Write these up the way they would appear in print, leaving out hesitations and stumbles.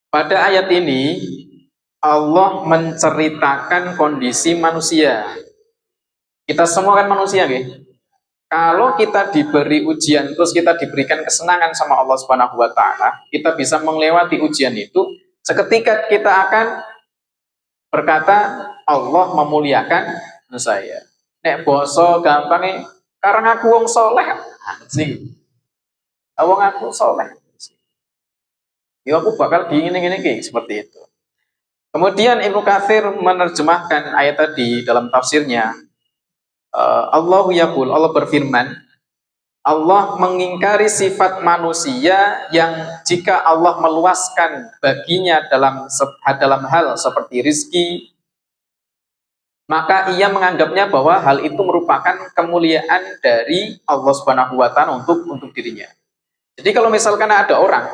Pada ayat ini Allah menceritakan kondisi manusia. Kita semua kan manusia, nggih. Kalau kita diberi ujian terus kita diberikan kesenangan sama Allah Subhanahu wa taala, kita bisa melewati ujian itu, seketika kita akan berkata Allah memuliakan saya. Nek boso gampang karena aku wong soleh sih. Wong aku soleh. Ya aku bakal diingin-ingin seperti itu. Kemudian Ibnu Katsir menerjemahkan ayat tadi dalam tafsirnya. Allahu yaqul, Allah berfirman, Allah mengingkari sifat manusia yang jika Allah meluaskan baginya dalam hal seperti rizki, maka ia menganggapnya bahwa hal itu merupakan kemuliaan dari Allah Subhanahu wa taala untuk dirinya. Jadi kalau misalkan ada orang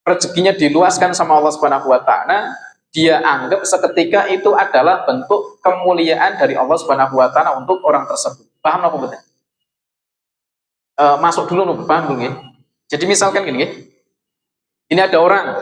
rezekinya diluaskan sama Allah Subhanahu wa taala, dia anggap seketika itu adalah bentuk kemuliaan dari Allah Subhanahu wa taala untuk orang tersebut. Paham apa betul? Masuk dulu nih, paham dulu ya. Jadi misalkan gini, ini ada orang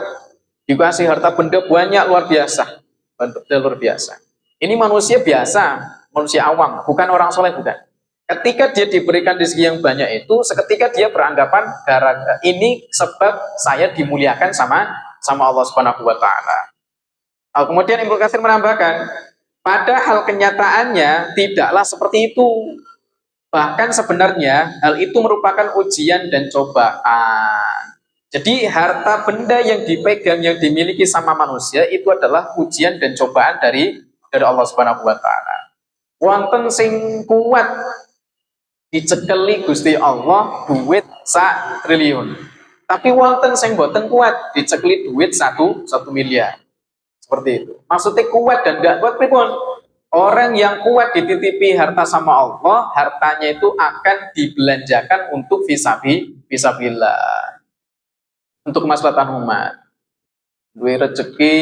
dikasih harta benda banyak luar biasa, bentuknya luar biasa. Ini manusia biasa, manusia awam, bukan orang soleh, bukan. Ketika dia diberikan rezeki yang banyak itu, seketika dia beranggapan gara-gara ini sebab saya dimuliakan sama Allah Subhanahu wa taala. Kemudian Ibnu Katsir menambahkan, padahal kenyataannya tidaklah seperti itu. Bahkan sebenarnya hal itu merupakan ujian dan cobaan. Jadi harta benda yang dipegang, yang dimiliki sama manusia itu adalah ujian dan cobaan dari Allah Subhanahu wa taala. Wonten sing kuat dicekeli Gusti Allah duit 1 triliun. Tapi wonten sing boten kuat dicekeli duit 1 miliar. Seperti itu. Maksudnya kuat dan enggak kuat pripun? Orang yang kuat dititipi harta sama Allah, hartanya itu akan dibelanjakan untuk fisabilillah. Untuk kemaslahatan umat. Duit rezeki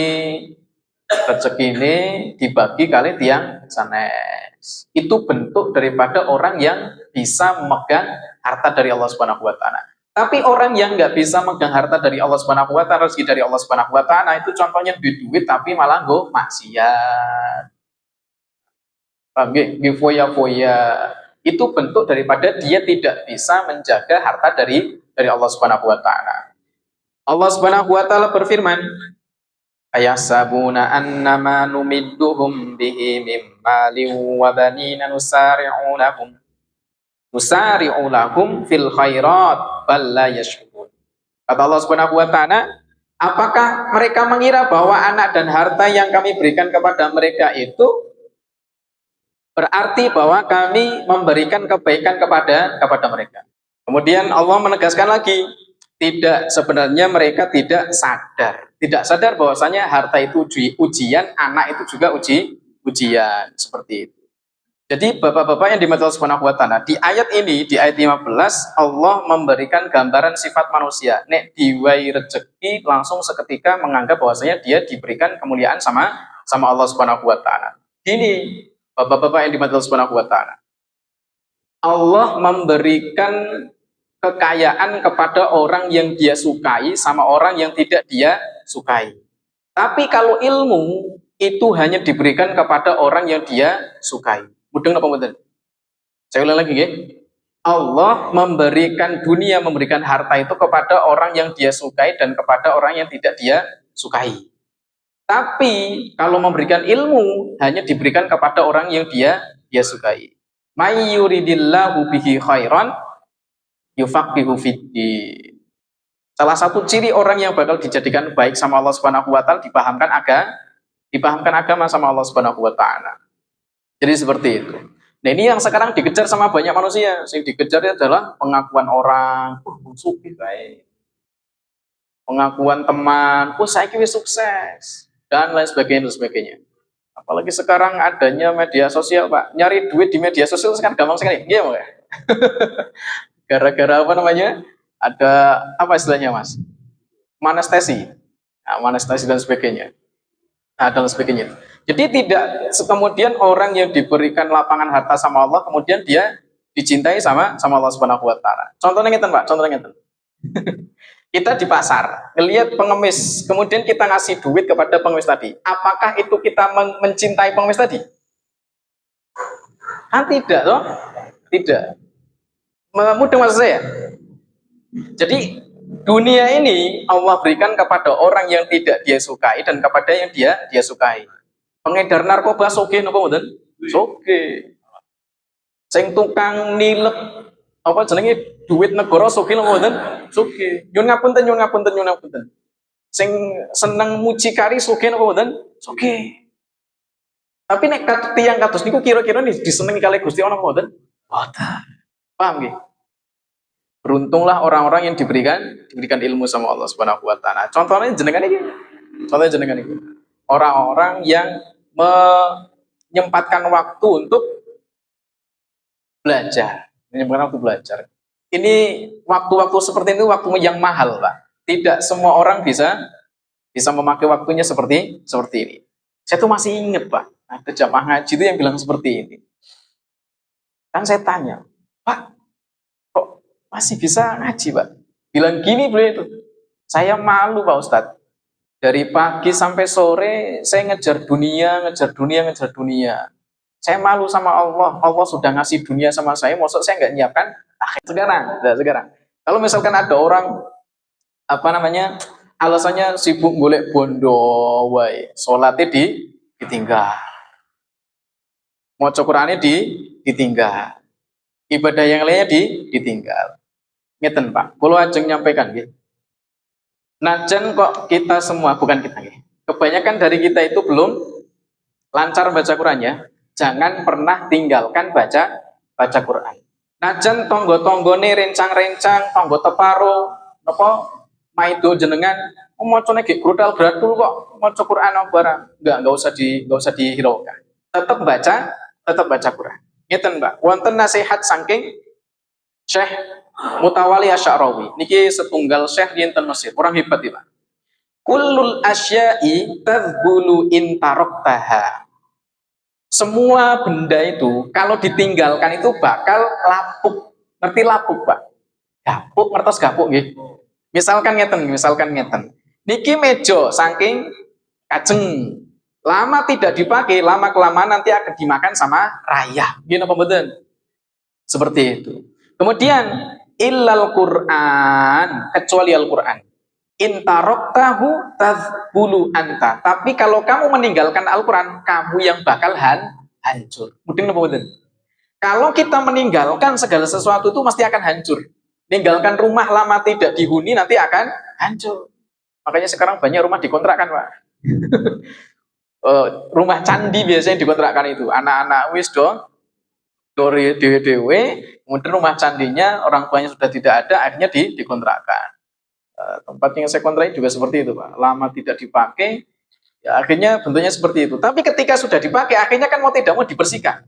ini dibagi kali tiang sanes. Itu bentuk daripada orang yang bisa memegang harta dari Allah Subhanahu wa taala. Tapi orang yang nggak bisa megang harta dari Allah Subhanahu wa taala, rezeki dari Allah Subhanahu wa taala, itu contohnya duit tapi malah nggo maksiat. Foya-foya. Itu bentuk daripada dia tidak bisa menjaga harta dari Allah Subhanahu wa taala. Allah Subhanahu wa taala berfirman, ayasabuna annama numidduhum bihi mim malin wa banina nusari'u lahum fil khairat bal la yashkurun. Kata Allah Subhanahu wa taala, apakah mereka mengira bahwa anak dan harta yang kami berikan kepada mereka itu berarti bahwa kami memberikan kebaikan kepada mereka? Kemudian Allah menegaskan lagi, tidak, sebenarnya mereka tidak sadar bahwasanya harta itu ujian, anak itu juga ujian, seperti itu. Jadi bapak-bapak yang dimati Allah Subhanahu wa taala, di ayat ini, di ayat 15, Allah memberikan gambaran sifat manusia. Nek diwai rezeki langsung seketika menganggap bahwasanya dia diberikan kemuliaan sama Allah Subhanahu wa taala. Ini bapak-bapak yang dimati Allah Subhanahu wa taala, Allah memberikan kekayaan kepada orang yang dia sukai sama orang yang tidak dia sukai. Tapi kalau ilmu itu hanya diberikan kepada orang yang dia sukai. Mudeng apa mboten? Saya ulang lagi ya. Allah memberikan dunia, memberikan harta itu kepada orang yang dia sukai dan kepada orang yang tidak dia sukai. Tapi kalau memberikan ilmu hanya diberikan kepada orang yang dia sukai. May yuridillahu bihi khairan yufaqihu fiddin. Salah satu ciri orang yang bakal dijadikan baik sama Allah Subhanahu wa taala, dipahamkan agama sama Allah Subhanahu wa taala. Jadi seperti itu. Nah, ini yang sekarang dikejar sama banyak manusia. Yang dikejar adalah pengakuan orang, sukses baik. Pengakuan teman, saya kira sukses, dan lain sebagainya. Apalagi sekarang adanya media sosial, Pak. Nyari duit di media sosial sekarang gampang sekali. Iya, Pak. Gara-gara apa namanya? Ada apa istilahnya, Mas? Manestesi. Nah, manestesi dan sebagainya. Jadi tidak kemudian orang yang diberikan lapangan harta sama Allah kemudian dia dicintai sama Allah Subhanahu wa taala. Contohnya ngeten, Pak, contohnya ngeten. Kita di pasar, ngelihat pengemis, kemudian kita ngasih duit kepada pengemis tadi. Apakah itu kita mencintai pengemis tadi? Kan tidak, toh? Tidak. Mudah maksud saya. Jadi dunia ini Allah berikan kepada orang yang tidak dia sukai dan kepada yang dia sukai. Pengedar narkoba soge napa mboten? Soge. Sing tukang nilep apa jenenge duit negara soge napa mboten? Soge. Nyun ngapunten, nyun ngapunten, nyun ngapunten. Sing seneng mucikari soge napa mboten? Soge. Tapi nek tiyang kados niku kira-kira disenengi kali Gusti ana mboten? Mboten. Paham nggih? Beruntunglah orang-orang yang diberikan ilmu sama Allah Subhanahu wa taala. Contohnya jenengan ini. Contohnya jenengan ini. Orang-orang yang menyempatkan waktu untuk belajar, menyempatkan waktu belajar. Ini waktu-waktu seperti itu waktu yang mahal, Pak. Tidak semua orang bisa memakai waktunya seperti ini. Saya tuh masih ingat, Pak. Ada jamaah ngaji itu yang bilang seperti ini. Kan saya tanya, Pak, kok masih bisa ngaji, Pak? Bilang gini beliau itu. Saya malu, Pak Ustadz. Dari pagi sampai sore saya ngejar dunia. Saya malu sama Allah. Allah sudah ngasih dunia sama saya, maksud saya nggak nyiapkan akhir sekarang. Kalau misalkan ada orang alasannya sibuk golek bondo, wae, sholatnya ditinggal, mau Qur'ane ditinggal, ibadah yang lainnya ditinggal. Ngeten Pak, kalau ajeng nyampaikan gitu. Najan kok kita semua, bukan kita nih, kebanyakan dari kita itu belum lancar baca Qurannya, jangan pernah tinggalkan baca Quran. Najan tonggo-tonggone rencang-rencang, tonggo teparo, napa maido jenengan, macane ge grudal-gradul kok maca Quran barang. Enggak usah dihiraukan. Tetap baca Quran. Ngeten, Mbak. Wonten nasihat saking Syekh Mutawali Asy'arawi. Niki setunggal syekh di Mesir, orang hebat iki, Pak. Kullul asya'i tadhbulu in taraktaha. Semua benda itu kalau ditinggalkan itu bakal lapuk. Ngerti lapuk, Pak? Gapuk, ngertos gapuk nggih. Misalkan ngeten. Niki meja saking kajeng. Lama tidak dipakai, lama kelamaan nanti akan dimakan sama rayah. Gini apa mboten? Seperti itu. Kemudian illal Quran, kecuali Al-Quran. Intaroktahu tazbulu anta. Tapi kalau kamu meninggalkan Al-Quran, kamu yang bakal hancur. Mudeng napa mboten? Kalau kita meninggalkan segala sesuatu itu mesti akan hancur. Ninggalkan rumah lama tidak dihuni nanti akan hancur. Makanya sekarang banyak rumah dikontrakkan, Pak. Rumah candi biasanya dikontrakkan itu. Anak-anak wis do dewe-dewe, kemudian rumah candinya orang tuanya sudah tidak ada, akhirnya dikontrakkan. Tempat yang saya kontrak juga seperti itu, Pak. Lama tidak dipakai, ya akhirnya bentuknya seperti itu. Tapi ketika sudah dipakai, akhirnya kan mau tidak mau dibersihkan.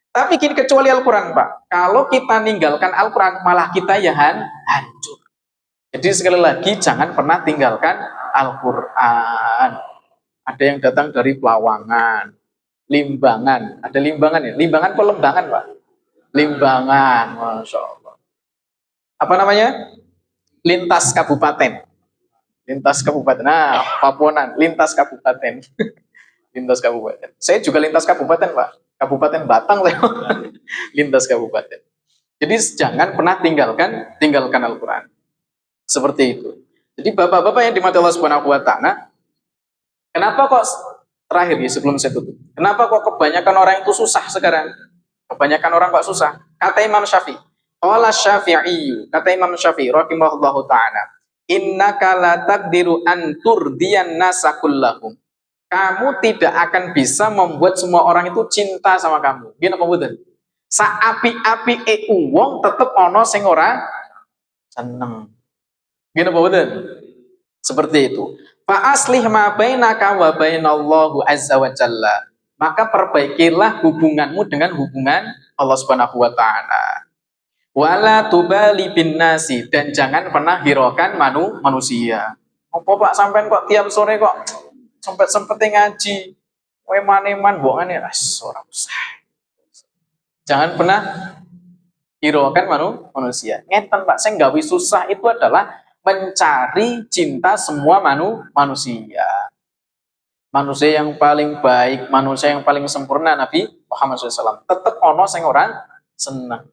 Tapi gini, kecuali Al-Quran, Pak. Kalau kita ninggalkan Al-Quran, malah kita ya hancur. Jadi sekali lagi, jangan pernah tinggalkan Al-Quran. Ada yang datang dari Pelawangan, Limbangan. Ada Limbangan ya? Limbangan apa Lembangan, Pak? Limbangan, Masya Allah. Apa namanya? Lintas kabupaten. Nah, Papuanan, lintas kabupaten. Lintas kabupaten. Saya juga lintas kabupaten, Pak. Kabupaten Batang saya. Lintas kabupaten. Jadi jangan pernah tinggalkan Al-Quran. Seperti itu. Jadi bapak-bapak yang dimati Allah Subhanahu wa taala, kenapa kok terakhir ya sebelum saya tutup? Kenapa kok kebanyakan orang itu susah sekarang? Kebanyakan orang kok susah. Kata Imam Syafi'i. Qala Syafi'i, kata Imam Syafi'i rahimahullahu taala, innaka la taqdiru an turdiyan nasa kullahum. Kamu tidak akan bisa membuat semua orang itu cinta sama kamu. Gini apa mboten? Saapi-api wong tetep ana sing ora seneng. Gini apa mboten? Seperti itu. Fa aslih ma bainaka wa bainallahu azza wa jalla. Maka perbaikilah hubunganmu dengan hubungan Allah Subhanahu wa taala. Wala tubali bin nasi, dan jangan pernah hiraukan manusia. Apa Pak sampean kok tiap sore kok sempet ngaji? Kowe maneman mbokane ora usah. Jangan pernah hiraukan manusia. Ngeten Pak, saya gawe susah itu adalah mencari cinta semua manusia. Manusia yang paling baik, manusia yang paling sempurna Nabi Muhammad SAW. Tetap ono sing ora seneng.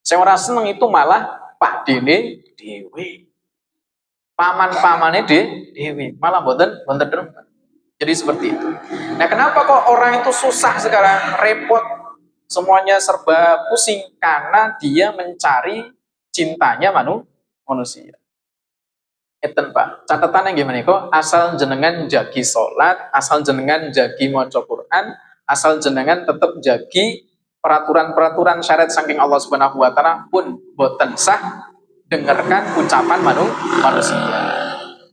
Sing ora seneng itu malah pak dene dewe. Paman-pamane dewe. Malah boten demen. Jadi seperti itu. Nah, kenapa kok orang itu susah sekarang, repot, semuanya serba pusing? Karena dia mencari cintanya manusia. Eten Pak, catatannya gimana kok? Asal jenengan jagi sholat, asal jenengan jagi maca Quran, asal jenengan tetap jagi peraturan-peraturan syariat saking Allah Subhanahu wa taala pun boten sah dengarkan ucapan manusia.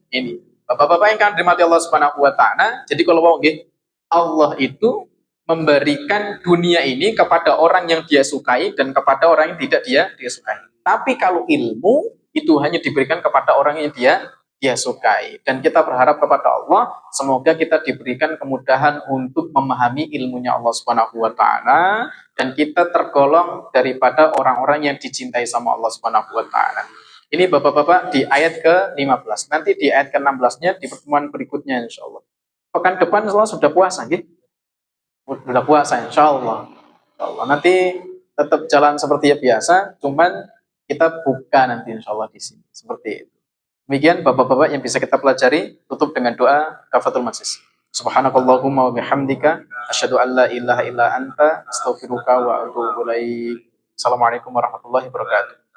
Ini Bapak-bapak yang kan dirahmati Allah Subhanahu wa taala, jadi kalau mau nggih, Allah itu memberikan dunia ini kepada orang yang dia sukai dan kepada orang yang tidak dia sukai. Tapi kalau ilmu itu hanya diberikan kepada orang yang dia sukai. Dan kita berharap kepada Allah, semoga kita diberikan kemudahan untuk memahami ilmunya Allah Subhanahu wa taala dan kita tergolong daripada orang-orang yang dicintai sama Allah Subhanahu wa taala. Ini Bapak-bapak di ayat ke-15. Nanti di ayat ke-16-nya di pertemuan berikutnya insyaallah. Pekan depan Allah sudah puasa gitu. Sudah puasa insyaallah. Insyaallah. Nanti tetap jalan seperti biasa, cuman kita buka nanti insyaallah di sini. Seperti itu. Demikian Bapak-bapak yang bisa kita pelajari, tutup dengan doa kafaratul majlis. Subhanakallahumma wa bihamdika asyhadu an la ilaha illa anta astaghfiruka wa atubu ilaik. Assalamualaikum warahmatullahi wabarakatuh.